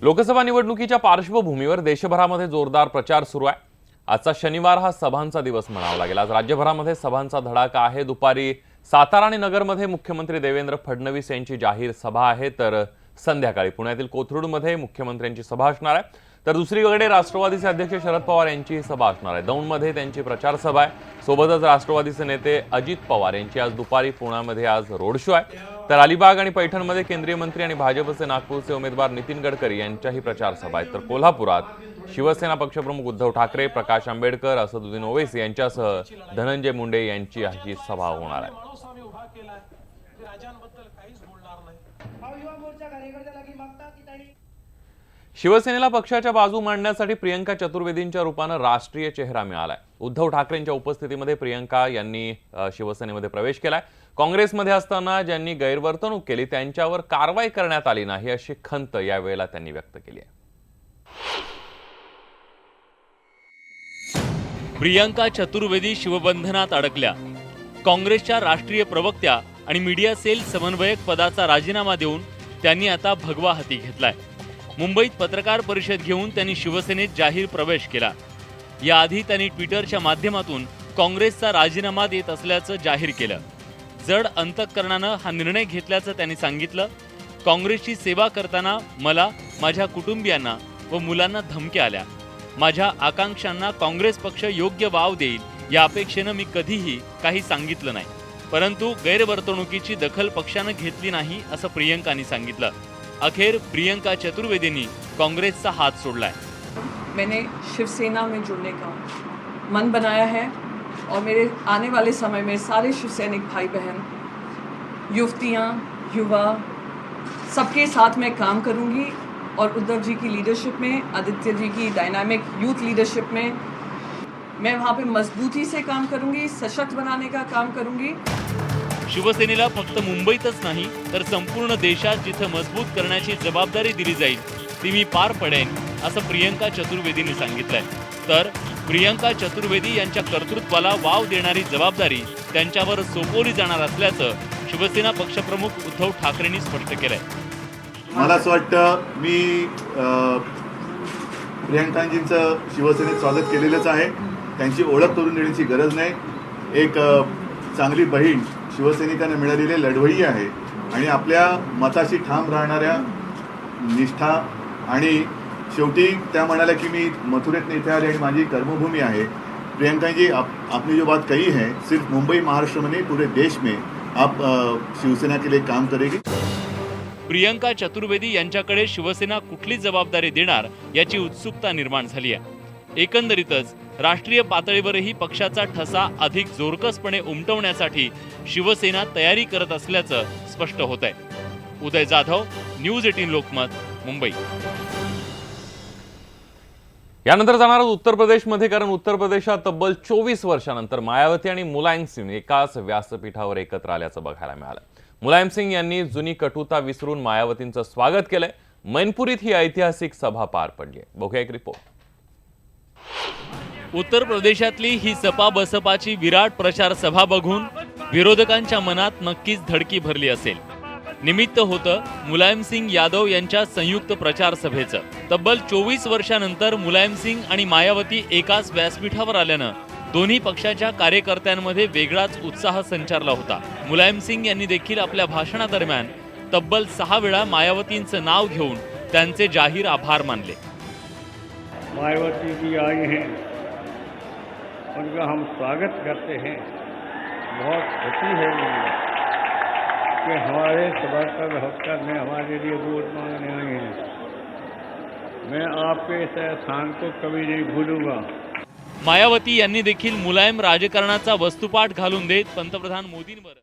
लोकसभा निवडणुकीच्या पार्श्वभूमीवर देशभरामध्ये जोरदार प्रचार सुरू आहे। आजचा शनिवार हा सभांचा दिवस म्हणावा लागेल। आज राज्यभरामध्ये सभांचा धडाका आहे। दुपारी सातारा आणि नगरमध्ये मुख्यमंत्री देवेंद्र फडणवीस यांची जाहीर सभा आहे, तर संध्याकाळी पुण्यातील कोथरूडमध्ये मुख्यमंत्र्यांची सभा असणार आहे। तर दुसरीकडे राष्ट्रवादीचे अध्यक्ष शरद पवार यांची सभा असणार आहे। दौंडमध्ये त्यांची प्रचार सभा आहे। सोबतच राष्ट्रवादीचे नेते अजित पवार यांची आज दुपारी पुण्यामध्ये आज रोड शो आहे। तर अलिबाग आणि पैठणमध्ये केंद्रीय मंत्री आणि भाजपचे नागपूरचे उमेदवार नितीन गडकरी यांच्याही प्रचार सभा आहेत। तर कोल्हापुरात शिवसेना पक्षप्रमुख उद्धव ठाकरे, प्रकाश आंबेडकर, असदुद्दीन ओवैसी यांच्यासह धनंजय मुंडे यांची ही सभा होणार आहे। शिवसेनेला पक्षाच्या बाजू मांडण्यासाठी प्रियंका चतुर्वेदींच्या रूपाने राष्ट्रीय चेहरा मिळालाय। उद्धव ठाकरेंच्या उपस्थितीमध्ये प्रियंका यांनी शिवसेनेमध्ये प्रवेश केलाय। काँग्रेसमध्ये असताना ज्यांनी गैरवर्तणूक केली त्यांच्यावर कारवाई करण्यात आली नाही अशी खंत यावेळेला त्यांनी व्यक्त केली आहे। प्रियंका चतुर्वेदी शिवबंधनात अडकल्या। काँग्रेसच्या राष्ट्रीय प्रवक्त्या आणि मीडिया सेल समन्वयक पदाचा राजीनामा देऊन त्यांनी आता भगवा हाती घेतलाय। मुंबईत पत्रकार परिषद घेऊन त्यांनी शिवसेनेत जाहीर प्रवेश केला। याआधी त्यांनी ट्विटरच्या माध्यमातून काँग्रेसचा राजीनामा देत असल्याचं जाहीर केलं। जड अंतःकरणानं हा निर्णय घेतल्याचं त्यांनी सांगितलं। काँग्रेसची सेवा करताना मला, माझ्या कुटुंबियांना व मुलांना धमक्या आल्या। माझ्या आकांक्षांना काँग्रेस पक्ष योग्य वाव देईल या अपेक्षेनं मी कधीही काही सांगितलं नाही, परंतु गैरवर्तणुकीची दखल पक्षानं घेतली नाही असं प्रियंकांनी सांगितलं। अखेर प्रियंका चतुर्वेदींनी कांग्रेसचा हात सोडलाय। मैंने शिवसेना में जुड़ने का मन बनाया है और मेरे आने वाले समय में सारे शिवसैनिक भाई बहन, युवतियाँ, युवा सबके साथ मैं काम करूंगी और उद्धव जी की लीडरशिप में, आदित्य जी की डायनामिक यूथ लीडरशिप में मैं वहाँ पे मजबूती से काम करूंगी, सशक्त बनाने का काम करूंगी। शिवसेनेला फक्त मुंबईतच नाही तर संपूर्ण देशात जिथे मजबूत करण्याची जबाबदारी दिली जाईल ती मी पार पडेन असं प्रियंका चतुर्वेदींनी सांगितलंय। तर प्रियंका चतुर्वेदी यांच्या कर्तृत्वाला वाव देणारी जबाबदारी त्यांच्यावर सोपवली जाणार असल्याचं शिवसेना पक्षप्रमुख उद्धव ठाकरेंनी स्पष्ट केलंय। मला असं वाटतं मी प्रियंकाजींचं शिवसेनेत स्वागत केलेलंच आहे। त्यांची ओळख करून देण्याची गरज नाही। एक चांगली बहीण शिवसैनिकांना मिळालेली लढवई आहे आणि आपल्या मताशी ठाम राहणाऱ्या, निष्ठा, आणि शेवटी त्या म्हणाल्या की मी मथुरेत इथे आले आणि माझी कर्मभूमी आहे। प्रियंका जी, आपने जो बात कही है सिर्फ मुंबई महाराष्ट्र में नहीं पूरे देश में आप शिवसेना के लिए काम करेगी। प्रियंका चतुर्वेदी यांच्याकडे शिवसेना कुठली जबाबदारी देणार याची उत्सुकता निर्माण झाली आहे। एकंदरीतच राष्ट्रीय पातळीवरही पक्षाचा ठसा अधिक जोरकसपणे उमटवण्यासाठी शिवसेना तयारी करत असल्याचं स्पष्ट होत आहे। उदय जाधव, न्यूज 18 लोकमत, मुंबई। यानंतर जाणार उत्तर प्रदेशमध्ये, कारण उत्तर प्रदेशात तब्बल 24 वर्षांनंतर मायावती आणि मुलायम सिंग एकाच व्यासपीठावर एकत्र आल्याचं बघायला मिळालं। मुलायम सिंग यांनी जुनी कटुता विसरून मायावतींचं स्वागत केलंय। मैनपुरीत ही ऐतिहासिक सभा पार पडली आहे। बघूया एक रिपोर्ट। उत्तर प्रदेशातली ही सपा बसपाची विराट प्रचार सभा बघून विरोधकांच्या मनात नक्कीच धडकी भरली असेल। निमित्त होतं मुलायम सिंग यादव यांच्या संयुक्त प्रचार सभेचं। तब्बल 24 वर्षांनंतर मुलायम सिंग आणि मायावती एकाच व्यासपीठावर आल्यानं दोन्ही पक्षाच्या कार्यकर्त्यांमध्ये वेगळाच उत्साह संचारला होता। मुलायम सिंग यांनी देखील आपल्या भाषणादरम्यान तब्बल 6 वेळा मायावतींचं नाव घेऊन त्यांचे जाहीर आभार मानले। मायावती जी आई हैं, उनका हम स्वागत करते हैं। बहुत खुशी है मुझे कि हमारे सभासद होकर में हमारे लिए वोट मांगने आए हैं। मैं आपके इस एहसान को कभी नहीं भूलूंगा। मायावती यांनी देखील मुलायम राजकारणाचा वस्तुपाठ घालून देत पंतप्रधान मोदींवर